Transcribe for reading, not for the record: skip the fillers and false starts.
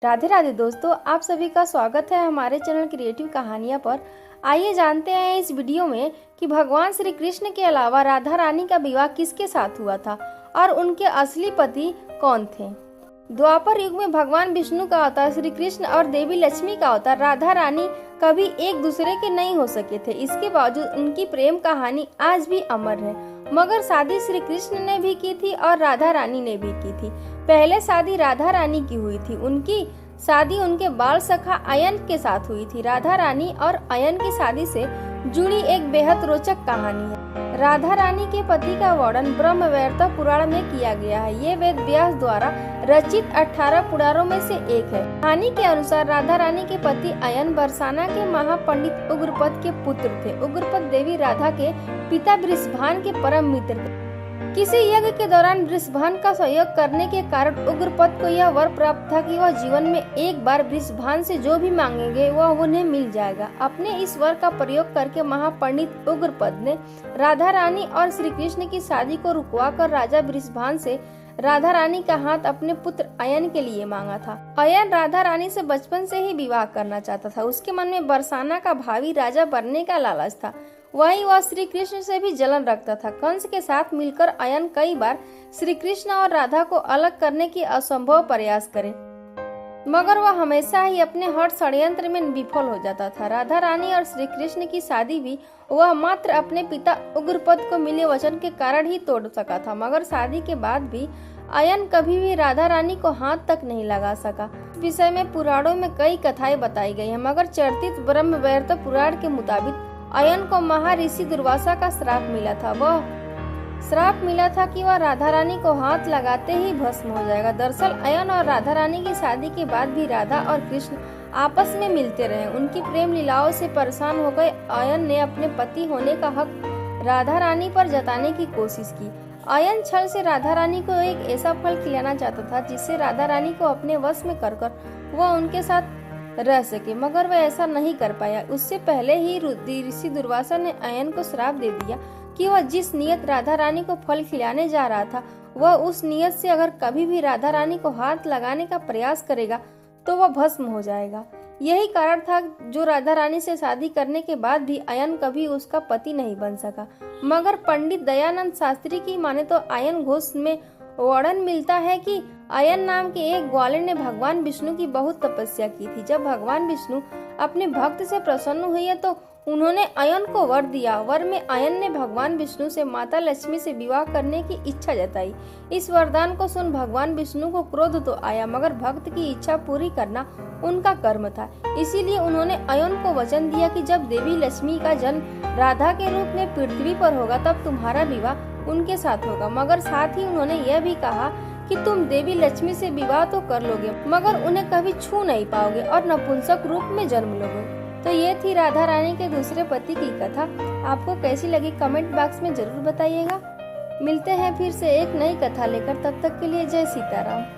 राधे राधे दोस्तों, आप सभी का स्वागत है हमारे चैनल क्रिएटिव कहानियाँ पर। आइए जानते हैं इस वीडियो में कि भगवान श्री कृष्ण के अलावा राधा रानी का विवाह किसके साथ हुआ था और उनके असली पति कौन थे। द्वापर युग में भगवान विष्णु का अवतार श्री कृष्ण और देवी लक्ष्मी का अवतार राधा रानी कभी एक दूसरे के नहीं हो सके थे। इसके बावजूद उनकी प्रेम कहानी आज भी अमर है। मगर शादी श्री कृष्ण ने भी की थी और राधा रानी ने भी की थी। पहले शादी राधा रानी की हुई थी। उनकी शादी उनके बाल सखा अयन के साथ हुई थी। राधा रानी और अयन की शादी से जुड़ी एक बेहद रोचक कहानी है। राधा रानी के पति का वर्णन ब्रह्मवैवर्त पुराण में किया गया है। ये वेद व्यास द्वारा रचित 18 पुराणों में से एक है। कहानी के अनुसार राधा रानी के पति अयन बरसाना के महापंडित उग्रपद के पुत्र थे। उग्रपद देवी राधा के पिता वृषभान के परम मित्र थे। किसी यज्ञ के दौरान वृषभान का सहयोग करने के कारण उग्रपद को यह वर प्राप्त था कि वह जीवन में एक बार वृषभान से जो भी मांगेंगे वह उन्हें मिल जाएगा। अपने इस वर का प्रयोग करके महापंडित उग्रपद ने राधा रानी और श्री कृष्ण की शादी को रुकवाकर राजा वृषभान से राधा रानी का हाथ अपने पुत्र अयन के लिए मांगा था। अयन राधा रानी से बचपन से ही विवाह करना चाहता था। उसके मन में बरसाना का भावी राजा बनने का लालच था। वहीं वह श्री कृष्ण से भी जलन रखता था। कंस के साथ मिलकर अयन कई बार श्री कृष्ण और राधा को अलग करने की असंभव प्रयास करे, मगर वह हमेशा ही अपने हठ षड्यंत्र में विफल हो जाता था। राधा रानी और श्री कृष्ण की शादी भी वह मात्र अपने पिता उग्रपद को मिले वचन के कारण ही तोड़ सका था। मगर शादी के बाद भी अयन कभी भी राधा रानी को हाथ तक नहीं लगा सका। इस विषय में पुराणों में कई कथाएं बताई गई हैं, मगर चर्चित ब्रह्मवैवर्त पुराण के मुताबिक अयन को महर्षि दुर्वासा का श्राप मिला था। वह श्राप मिला था कि वह राधा रानी को हाथ लगाते ही भस्म हो जाएगा। दरअसल अयन और राधा रानी की शादी के बाद भी राधा और कृष्ण आपस में मिलते रहे। उनकी प्रेम लीलाओं से परेशान हो गए अयन ने अपने पति होने का हक राधा रानी पर जताने की कोशिश की। अयन छल से राधा रानी को एक ऐसा फल खिलाना चाहता था जिससे राधा रानी को अपने वश में कर वह उनके साथ रह सके, मगर वह ऐसा नहीं कर पाया। उससे पहले ही ऋषि दुर्वासा ने अयन को श्राप दे दिया कि वह जिस नियत राधा रानी को फल खिलाने जा रहा था वह उस नियत से अगर कभी भी राधा रानी को हाथ लगाने का प्रयास करेगा तो वह भस्म हो जाएगा। यही कारण था जो राधा रानी से शादी करने के बाद भी अयन कभी उसका पति नहीं बन सका। मगर पंडित दयानंद शास्त्री की माने तो अयन घोष में वर्णन मिलता है कि अयन नाम के एक ग्वालिन ने भगवान विष्णु की बहुत तपस्या की थी। जब भगवान विष्णु अपने भक्त से प्रसन्न हुए तो उन्होंने अयन को वर दिया। वर में अयन ने भगवान विष्णु से माता लक्ष्मी से विवाह करने की इच्छा जताई। इस वरदान को सुन भगवान विष्णु को क्रोध तो आया, मगर भक्त की इच्छा पूरी करना उनका कर्म था। इसीलिए उन्होंने अयन को वचन दिया कि जब देवी लक्ष्मी का जन्म राधा के रूप में पृथ्वी पर होगा तब तुम्हारा विवाह उनके साथ होगा। मगर साथ ही उन्होंने यह भी कहा कि तुम देवी लक्ष्मी से विवाह तो कर लोगे मगर उन्हें कभी छू नहीं पाओगे और नपुंसक रूप में जन्म लोगे। तो ये थी राधा रानी के दूसरे पति की कथा। आपको कैसी लगी कमेंट बॉक्स में जरूर बताइएगा। मिलते हैं फिर से एक नई कथा लेकर, तब तक के लिए जय सीताराम।